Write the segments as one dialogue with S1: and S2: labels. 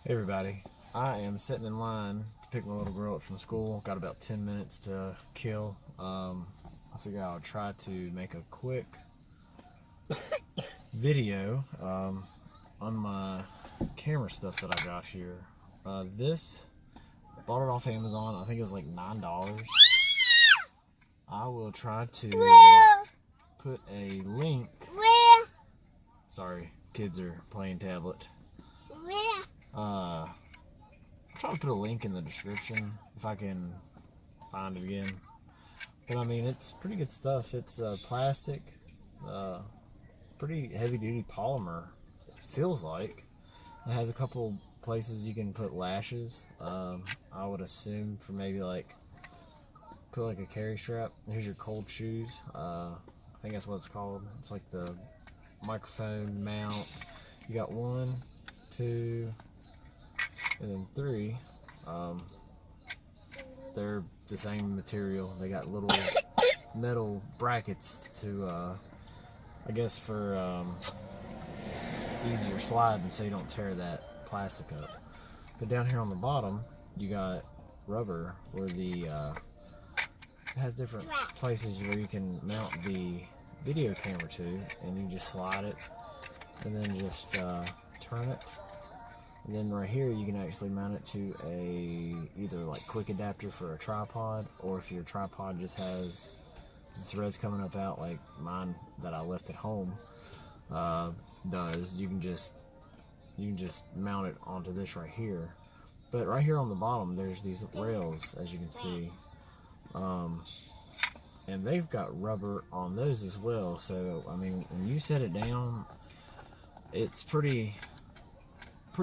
S1: Hey everybody, I am sitting in line to pick my little girl up from school. Got about 10 minutes to kill. I figured I would try to make a quick video on my camera stuff that I got here. This, bought it off Amazon. I think it was like $9. I will try to put a link. Sorry, kids are playing tablet. I'll try to put a link in the description if I can find it again. But I mean, it's pretty good stuff. It's plastic, pretty heavy duty polymer, it feels like. It has a couple places you can put lashes. I would assume for maybe like, put like a carry strap. Here's your cold shoes. I think that's what it's called. It's like the microphone mount. You got 1, 2, and then 3. They're the same material. They got little metal brackets to, I guess for easier sliding so you don't tear that plastic up. But down here on the bottom, you got rubber where the it has different places where you can mount the video camera to, and you just slide it and then just turn it. And then right here you can actually mount it to a either like quick adapter for a tripod, or if your tripod just has the threads coming up out like mine that I left at home does, you can just mount it onto this right here. But right here on the bottom there's these rails, as you can see, and they've got rubber on those as well. So I mean, when you set it down, it's pretty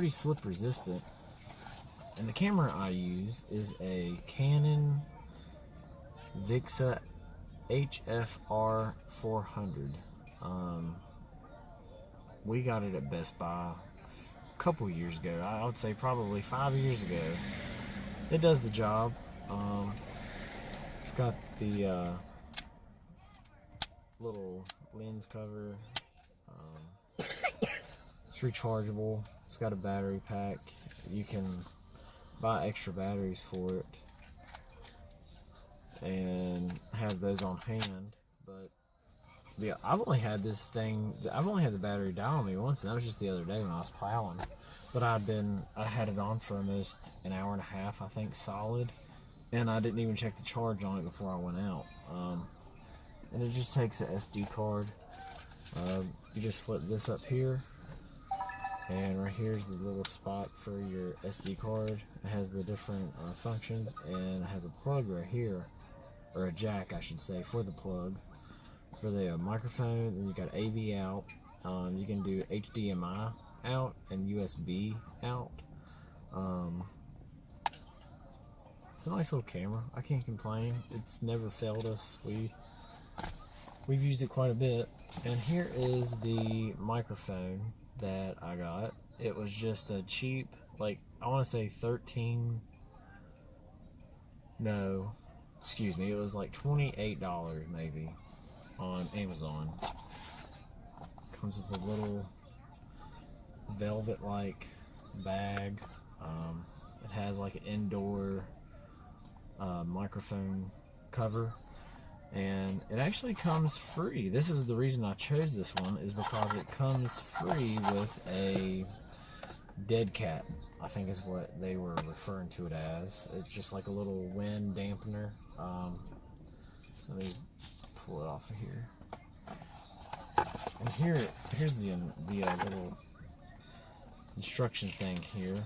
S1: slip resistant. And the camera I use is a Canon Vixa HFR 400. We got it at Best Buy a couple years ago. I would say probably 5 years ago. It does the job. It's got the little lens cover. It's rechargeable. It's got a battery pack. You can buy extra batteries for it and have those on hand. But yeah, I've only had the battery die on me once, and that was just the other day when I was plowing. But I had it on for almost an hour and a half, I think, solid, and I didn't even check the charge on it before I went out. And it just takes an SD card. You just flip this up here, and right here's the little spot for your SD card. It has the different functions, and it has a plug right here, or a jack I should say, for the plug for the microphone. And you got AV out. You can do HDMI out and USB out. It's a nice little camera. I can't complain. It's never failed us. We've used it quite a bit. And here is the microphone that I got. It was just a cheap, like, I want to say it was like $28 maybe on Amazon. Comes with a little velvet like bag. It has like an indoor microphone cover, and it actually comes free. This is the reason I chose this one, is because it comes free with a dead cat, I think is what they were referring to it as. It's just like a little wind dampener. Let me pull it off of here. And here's the little instruction thing here.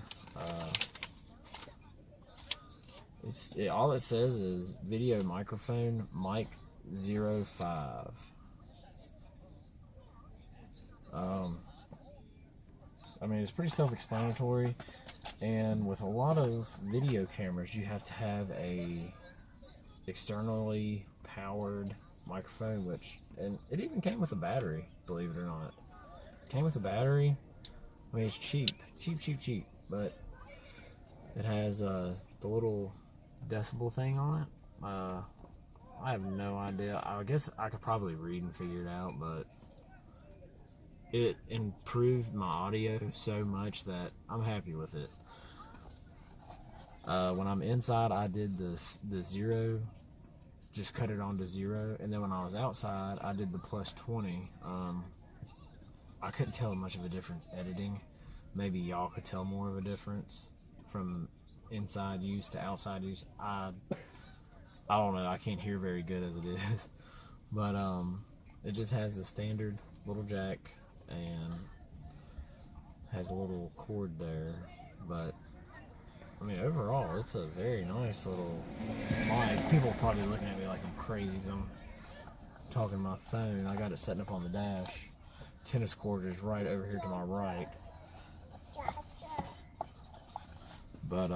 S1: All it says is video microphone mic 05. I mean, it's pretty self-explanatory, and with a lot of video cameras you have to have a externally powered microphone, and it even came with a battery, believe it or not. It came with a battery. I mean, it's cheap, but it has the little decibel thing on it. I have no idea. I guess I could probably read and figure it out, but it improved my audio so much that I'm happy with it. When I'm inside, I did the 0, just cut it on to 0, and then when I was outside, I did the +20. I couldn't tell much of a difference editing. Maybe y'all could tell more of a difference from inside use to outside use. I don't know. I can't hear very good as it is, but it just has the standard little jack and has a little cord there. But I mean, overall, it's a very nice little mic. People are probably looking at me like I'm crazy because I'm talking to my phone. I got it setting up on the dash. Tennis court is right over here to my right. But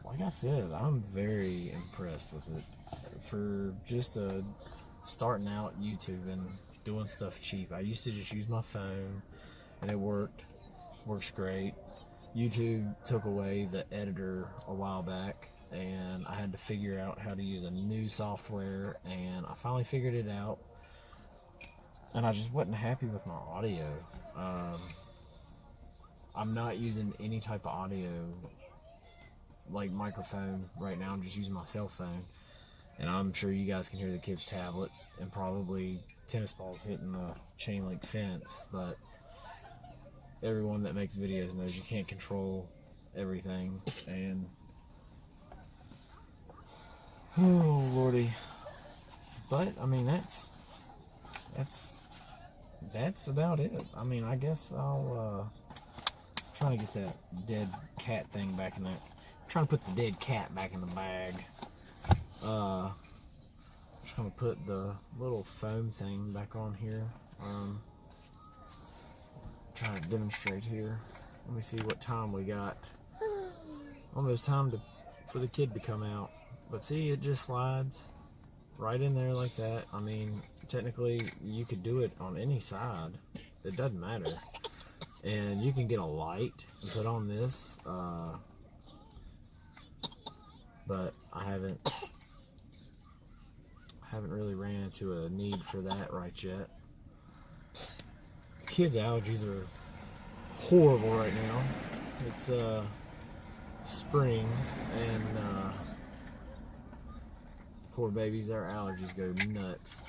S1: like I said, I'm very impressed with it. For just starting out YouTube and doing stuff cheap. I used to just use my phone and it works great. YouTube took away the editor a while back, and I had to figure out how to use a new software, and I finally figured it out. And I just wasn't happy with my audio. I'm not using any type of audio like microphone right now. I'm just using my cell phone, and I'm sure you guys can hear the kids' tablets and probably tennis balls hitting the chain link fence. But everyone that makes videos knows you can't control everything. And oh lordy, but I mean that's about it. I mean, I guess I'll try to get that dead cat thing back in that. I'm trying to put the dead cat back in the bag. I'm just gonna put the little foam thing back on here. Try to demonstrate here. Let me see what time we got. Almost time for the kid to come out. But see, it just slides right in there like that. I mean, technically you could do it on any side. It doesn't matter. And you can get a light and put on this. But I haven't really ran into a need for that right yet. Kids' allergies are horrible right now. It's spring, and poor babies, their allergies go nuts.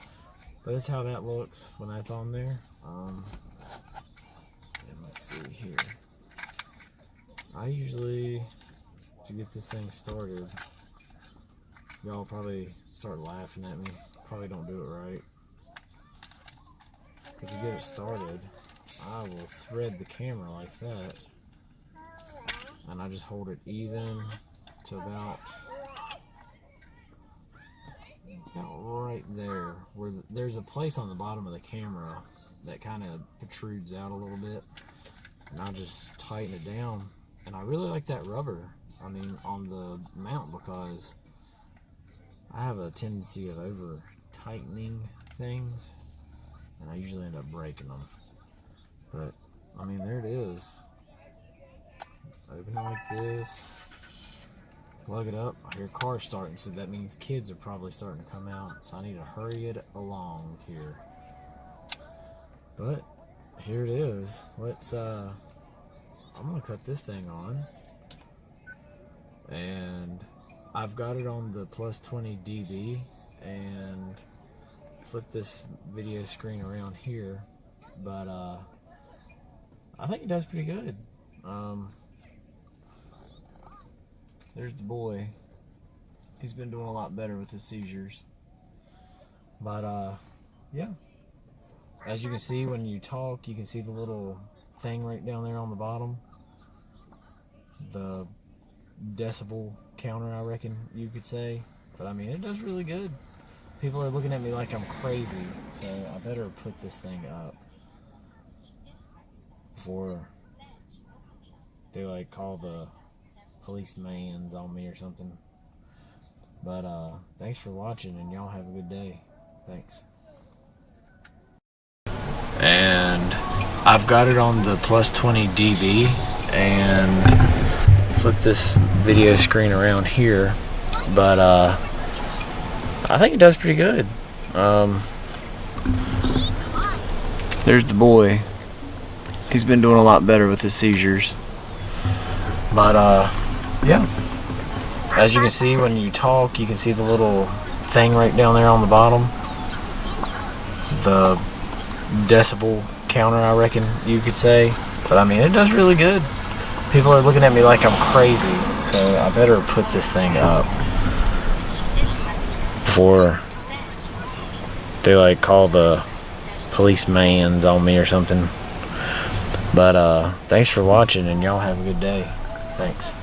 S1: But that's how that looks when that's on there. And let's see here. I usually, to get this thing started, y'all probably start laughing at me. Probably don't do it right. But to get it started, I will thread the camera like that, and I just hold it even to about right there, where there's a place on the bottom of the camera that kind of protrudes out a little bit, and I just tighten it down. And I really like that rubber, I mean, on the mount, because I have a tendency of over tightening things, and I usually end up breaking them. But I mean, there it is. Open it like this, plug it up. I hear cars starting, so that means kids are probably starting to come out, so I need to hurry it along here. But here it is. Let's I'm gonna cut this thing on, and I've got it on the +20 dB, and flip this video screen around here, but I think it does pretty good. There's the boy. He's been doing a lot better with his seizures. But yeah, as you can see when you talk, you can see the little thing right down there on the bottom, the decibel counter, I reckon you could say. But I mean, it does really good. People are looking at me like I'm crazy, so I better put this thing up before they like call the policeman's on me or something. But thanks for watching, and y'all have a good day. Thanks. And I've got it on the +20 dB, and flip this video screen around here, but I think it does pretty good. There's the boy. He's been doing a lot better with his seizures. But yeah, as you can see when you talk, you can see the little thing right down there on the bottom. The decibel counter, I reckon you could say. But I mean, it does really good. People are looking at me like I'm crazy, so I better put this thing up before they like call the policeman's on me or something. But thanks for watching, and y'all have a good day. Thanks.